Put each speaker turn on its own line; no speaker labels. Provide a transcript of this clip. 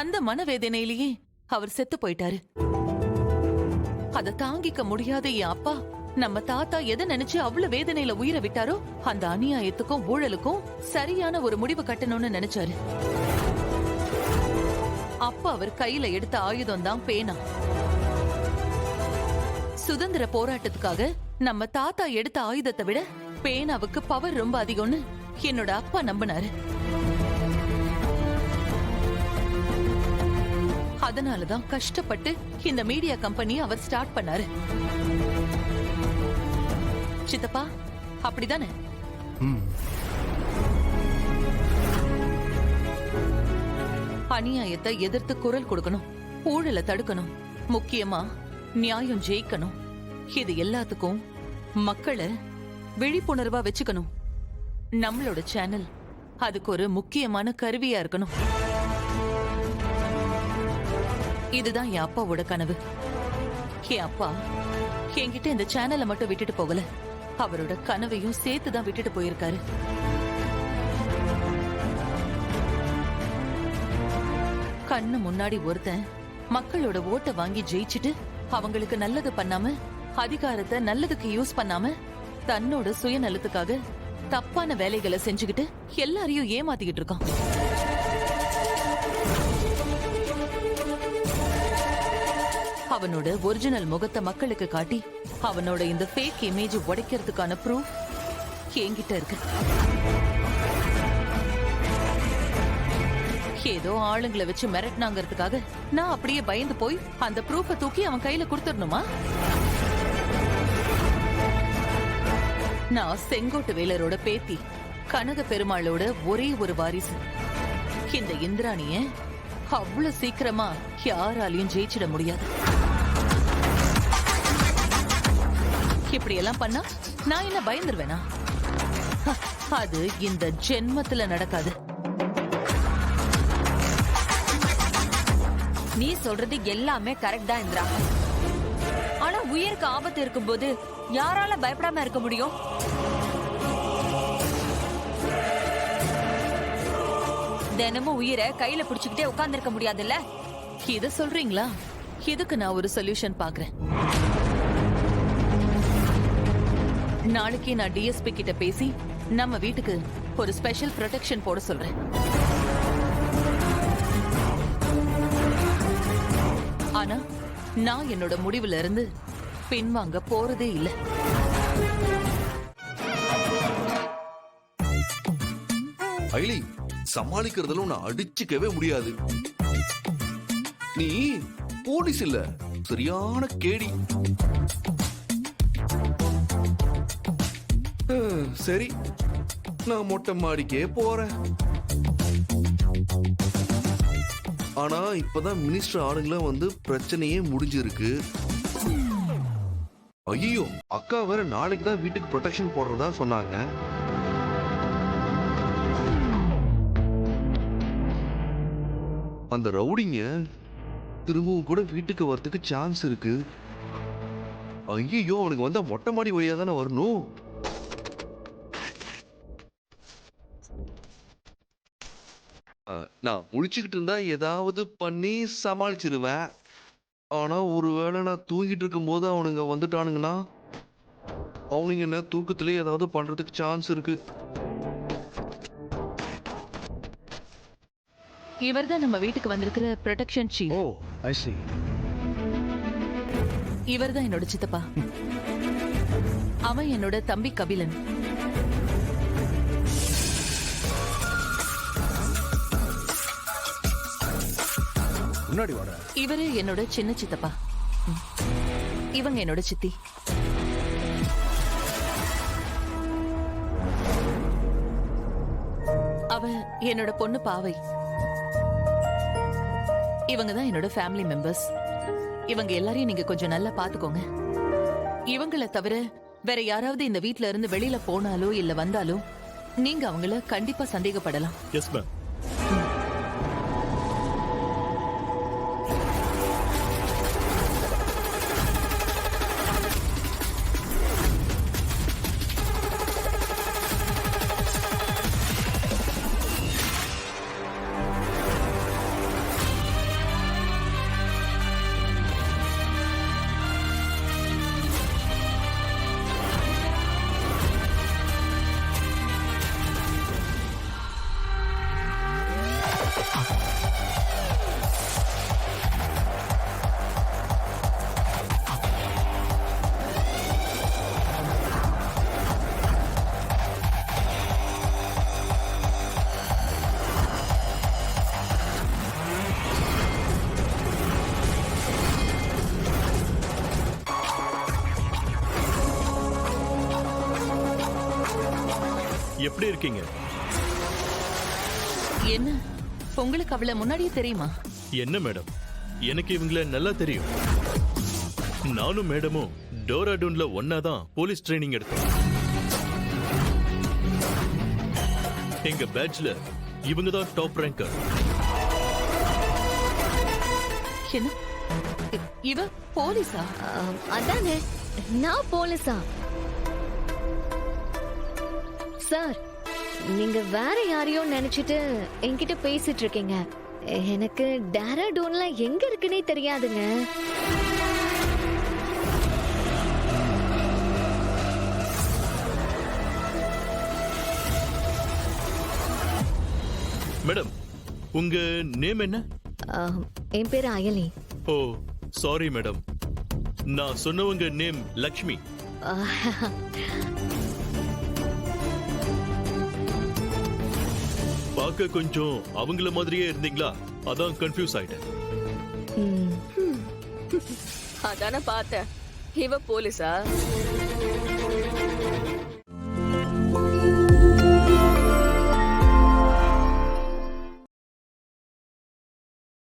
அந்த மனவேதனையிலேயே அவர் செத்து போயிட்டாரு. அத தாங்கிக்க முடியாத என் அப்பா நம்ம தாத்தா எதை நினைச்சு அவ்வளவு வேதனையில உயிரை விட்டாரோ அந்த அநியாயத்துக்கும் ஊழலுக்கும் சரியான ஒரு முடிவு கட்டணும்னு நினைச்சாரு. அப்ப அவர் கையில எடுத்த ஆயுதம் தான் பேனா. சுதந்திர போராட்டத்துக்காக நம்ம தாத்தா எடுத்த ஆயுதத்தை விட பேனாவுக்கு பவர் ரொம்ப அதிகம்னு என்னோட அப்பா நம்பினாரு. அதனாலதான் கஷ்டப்பட்டு இந்த மீடியா கம்பெனி அவர் ஸ்டார்ட் பண்ணாரு. சித்தப்பா அப்படிதானே? அநியாயத்தை எதிர்த்து குரல் கொடுக்கணும், ஊழலை தடுக்கணும், முக்கியமா நியாயம் ஜெயிக்கணும். இது எல்லாத்துக்கும் மக்களை விழிப்புணர்வா வச்சுக்கணும். நம்மளோட சேனல் அதுக்கு ஒரு முக்கியமான கருவியா இருக்கணும். இதுதான் என் அப்பாவோட கனவு. என் அப்பா என்கிட்ட இந்த சேனலை மட்டும் விட்டுட்டு போகல, அவரோட கனவையும் சேர்த்துதான் விட்டுட்டு போயிருக்காரு. கண்ணு முன்னாடி ஒருத்தன் மக்களோட ஓட்ட வாங்கி ஜெயிச்சுட்டு அவங்களுக்கு நல்லது பண்ணாம, அதிகாரத்தை நல்லதுக்கு யூஸ் பண்ணாம, தன்னோட சுயநலத்துக்காக தப்பான வேலைகளை செஞ்சுக்கிட்டு எல்லாரையும் ஏமாத்திக்கிட்டு இருக்கான். அவனோட ஒரிஜினல் முகத்தை மக்களுக்கு காட்டி அவனோட இந்த ஃபேக் இமேஜ் உடைக்கிறதுக்கான ப்ரூஃப் என்கிட்ட இருக்கு. ஏதோ ஆளுங்களை வச்சு மிரட்டினாங்கிறதுக்காக நான் அப்படியே பயந்து போய் அந்த ப்ரூஃபை தூக்கி அவன் கையில கொடுத்துடணுமா? நான் செங்கோட்டு வேலரோட பேத்தி, கனக பெருமாளோட ஒரே ஒரு வாரிசு. இந்த இந்திராணிய அவ்வளவு சீக்கிரமா யாராலையும் ஜெயிச்சிட முடியாது. இப்படி எல்லாம் பண்ணா நான் என்ன பயந்துருவேனா? அது இந்த ஜென்மத்துல நடக்காது.
நீ சொல்றது எல்லாமே கரெக்ட் தான் இந்திரா. ஆனா உயிருக்கு ஆபத்து இருக்கும்போது யாரால பயப்படாம இருக்க முடியும்? தினமும் உயிரை கையில புடிச்சுக்கிட்டே உட்கார்ந்து இருக்க முடியாதுல்ல?
இத சொல்றீங்களா? இதுக்கு நான் ஒரு சொல்யூஷன் பாக்குறேன். நாளைக்கு நான் டிஎஸ்பி கிட்ட பேசி நம்ம வீட்டுக்கு ஒரு ஸ்பெஷல் ப்ரொடெக்ஷன் போட சொல்றேன். ஆனா நான் என்னோட முடிவுல இருந்து பின்வாங்க போறதே இல்ல.
ஐலி, சமாளிக்கிறதுல உன்னை அடிச்சுக்கவே முடியாது. நீ போலீஸ் இல்ல, சரியான கேடி. சரி, நான் மொட்டை மாடிக்கே போறேன். ஆனா இப்பதான் மினிஸ்டர் ஆளுங்கள வந்து பிரச்சனையே முடிஞ்சிருக்கு. ஐயோ, அக்கா வேற நாளைக்கு தான் வீட்டுக்கு ப்ரொடெக்ஷன் போடுறதா சொன்னாங்க. அந்த ரவுடிங்க திரும்பவும் கூட வீட்டுக்கு வரதுக்கு சான்ஸ் இருக்கு. ஐயோ, அவனுக்கு வந்தா மொட்டை மாடி வழியா தானே வரணும். நான் முழிச்சுக்கிட்டு இருந்தா ஏதாவது பண்ணி சமாளிச்சிருவேன். ஆனா ஒருவேளை நான் தூங்கிட்டு இருக்கும் போது அவனுங்க வந்துட்டானுங்கன்னா அவனுங்க என்ன தூக்கத்திலே ஏதாவது பண்றதுக்கு சான்ஸ் இருக்கு.
இவர்தான் நம்ம வீட்டுக்கு வந்திருக்கிற ப்ரொடெக்ஷன் சீஃப்.
ஓ, ஐ see.
இவர்தான் என்னோட சித்தப்பா. அவன் என்னோட தம்பி கபிலன்.
முன்னாடி வாடா.
இவரு என்னோட சின்ன சித்தப்பா. இவங்க என்னோட சித்தி. அவ என்னோட பொண்ணு பாவை. இவங்க தான் என்னோட ஃபேமிலி மெம்பர்ஸ். இவங்க எல்லாரையும் நீங்க கொஞ்சம் நல்லா பாத்துக்கோங்க. இவங்கள தவிர வேற யாராவது இந்த வீட்ல இருந்து வெளியில போனாலோ இல்ல வந்தாலோ நீங்க அவங்கள கண்டிப்பா சந்தேகப்படலாம்.
Yes ma'am.
எப்படி இருக்கீங்க?
என்ன உங்களுக்கு அவளை முன்னாடியே தெரியுமா?
என்ன மேடம், எனக்கு இவங்கள நல்லா தெரியும். நானும் மேடமும் டோராடூன்ல ஒன்னாதான் போலீஸ் ட்ரைனிங் எடுத்தோம். எங்க பேட்ச்ல இவங்க தான் டாப் ரேங்கர்.
என்ன இவ போலீஸா?
அதானே, நான் போலீஸா? சார், நீங்க வேற யாரையோ நினைச்சிட்டு என்கிட்ட பேசிட்டு இருக்கீங்க. எனக்கு டேராடூன்ல எங்க இருக்குன்னே தெரியாதுங்க.
மேடம், உங்க நேம் என்ன?
என் பேரு அயலி.
ஓ சாரி மேடம், நான் சொன்னவங்க நேம் லக்ஷ்மி. பார்க்க கொஞ்சம் அவங்கள மாதிரியே இருந்தீங்களா, அதான் கன்ஃபியூஸ் ஆயிட்டேன்.
ம்.
அதானே பார்த்தேன். இவ போலீஸா?